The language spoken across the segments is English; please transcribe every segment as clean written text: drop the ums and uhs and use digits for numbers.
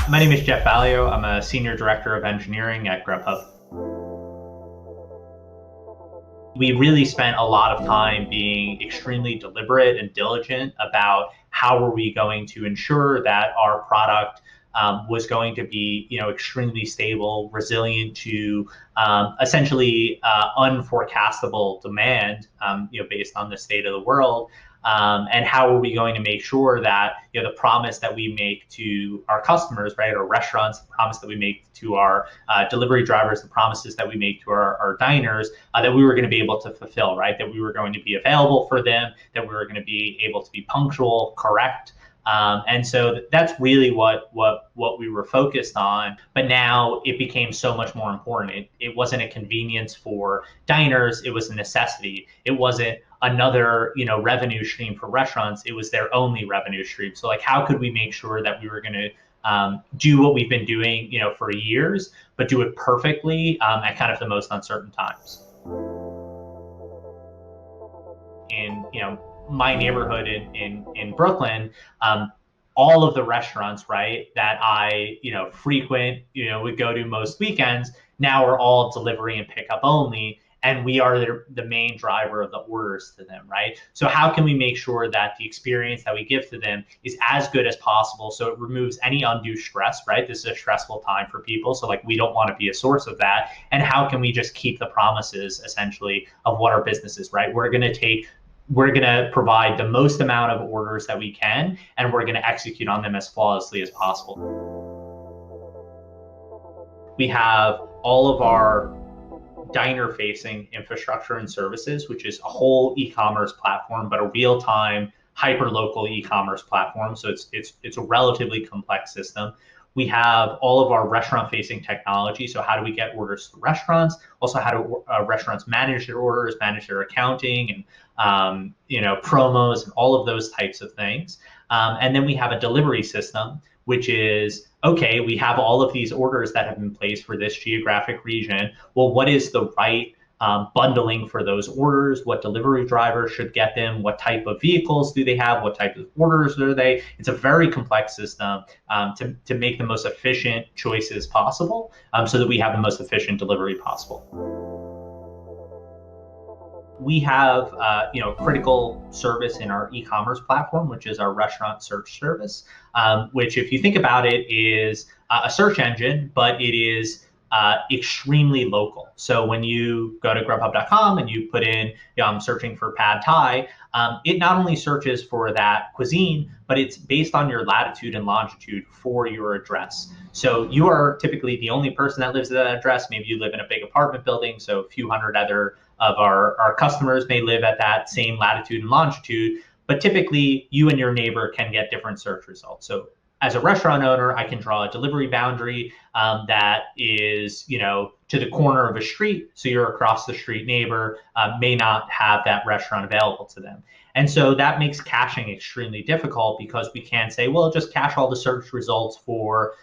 My name is Jeff Valio. I'm a Senior Director of Engineering at Grubhub. We really spent a lot of time being extremely deliberate and diligent about how were we going to ensure that our product was going to be, extremely stable, resilient to essentially unforecastable demand, based on the state of the world. And how are we going to make sure that the promise that we make to our customers, right, our restaurants, the promise that we make to our delivery drivers, the promises that we make to our diners, that we were going to be able to fulfill, right, that we were going to be available for them, that we were going to be able to be punctual, correct. And so that's really what we were focused on. But now it became so much more important. It wasn't a convenience for diners. It was a necessity. It wasn't another revenue stream for restaurants. It was their only revenue stream. So like, how could we make sure that we were going to do what we've been doing for years, but do it perfectly at kind of the most uncertain times? In my neighborhood in Brooklyn, all of the restaurants, right, that I frequent, would go to most weekends, now are all delivery and pickup only, and we are the main driver of the orders to them, right? So how can we make sure that the experience that we give to them is as good as possible, so it removes any undue stress, right? This is a stressful time for people, so like, we don't want to be a source of that. And how can we just keep the promises essentially of what our business is, right? We're going to provide the most amount of orders that we can, and we're going to execute on them as flawlessly as possible. We have all of our diner-facing infrastructure and services, which is a whole e-commerce platform, but a real-time, hyper-local e-commerce platform. So it's a relatively complex system. We have all of our restaurant-facing technology. So how do we get orders to restaurants? Also, how do restaurants manage their orders, manage their accounting, and promos, and all of those types of things. And then we have a delivery system, which is, okay, we have all of these orders that have been placed for this geographic region. Well, what is the right bundling for those orders? What delivery driver should get them? What type of vehicles do they have? What type of orders are they? It's a very complex system to make the most efficient choices possible, so that we have the most efficient delivery possible. We have critical service in our e-commerce platform, which is our restaurant search service, which, if you think about it, is a search engine, but it is extremely local. So when you go to grubhub.com and you put in, I'm searching for pad thai, it not only searches for that cuisine, but it's based on your latitude and longitude for your address. So you are typically the only person that lives at that address. Maybe you live in a big apartment building, so a few hundred other of our customers may live at that same latitude and longitude, but typically you and your neighbor can get different search results. So as a restaurant owner, I can draw a delivery boundary that is, to the corner of a street. So your across the street neighbor may not have that restaurant available to them. And so that makes caching extremely difficult, because we can't say, well, just cache all the search results for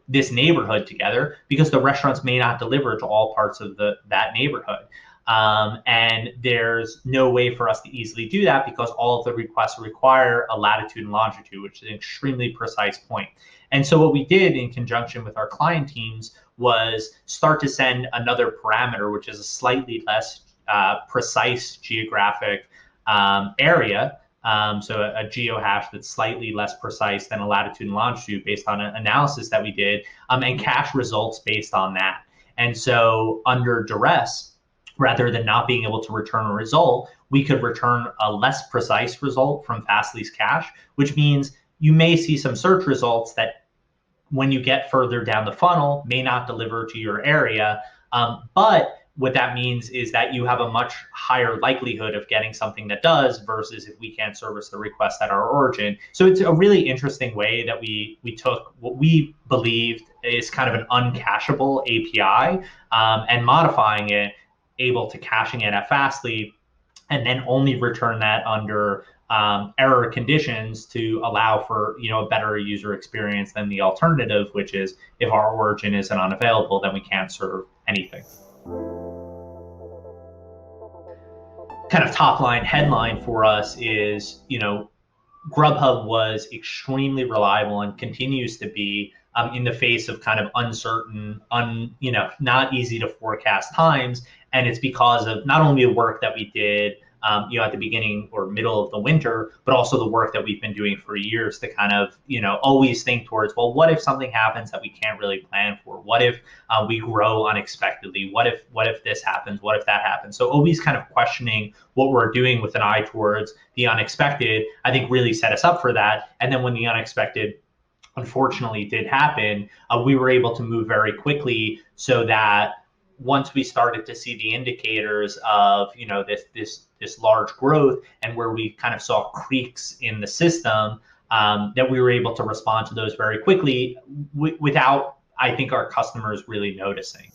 this neighborhood together, because the restaurants may not deliver to all parts of that neighborhood. And there's no way for us to easily do that, because all of the requests require a latitude and longitude, which is an extremely precise point. And so what we did in conjunction with our client teams was start to send another parameter, which is a slightly less precise geographic area. So a geohash that's slightly less precise than a latitude and longitude, based on an analysis that we did, and cache results based on that. And so under duress, rather than not being able to return a result, we could return a less precise result from Fastly's cache, which means you may see some search results that, when you get further down the funnel, may not deliver to your area. But what that means is that you have a much higher likelihood of getting something that does, versus if we can't service the request at our origin. So it's a really interesting way that we took what we believed is kind of an uncacheable API, and modifying it, able to caching it at Fastly, and then only return that under error conditions to allow for a better user experience than the alternative, which is, if our origin isn't unavailable, then we can't serve anything. Kind of top line headline for us is, Grubhub was extremely reliable and continues to be in the face of kind of uncertain, not easy to forecast times. And it's because of not only the work that we did, at the beginning or middle of the winter, but also the work that we've been doing for years to kind of, always think towards, well, what if something happens that we can't really plan for? What if we grow unexpectedly? What if this happens? What if that happens? So always kind of questioning what we're doing with an eye towards the unexpected, I think really set us up for that. And then when the unexpected unfortunately did happen, we were able to move very quickly so that once we started to see the indicators of this large growth and where we kind of saw creaks in the system, that we were able to respond to those very quickly without, I think, our customers really noticing.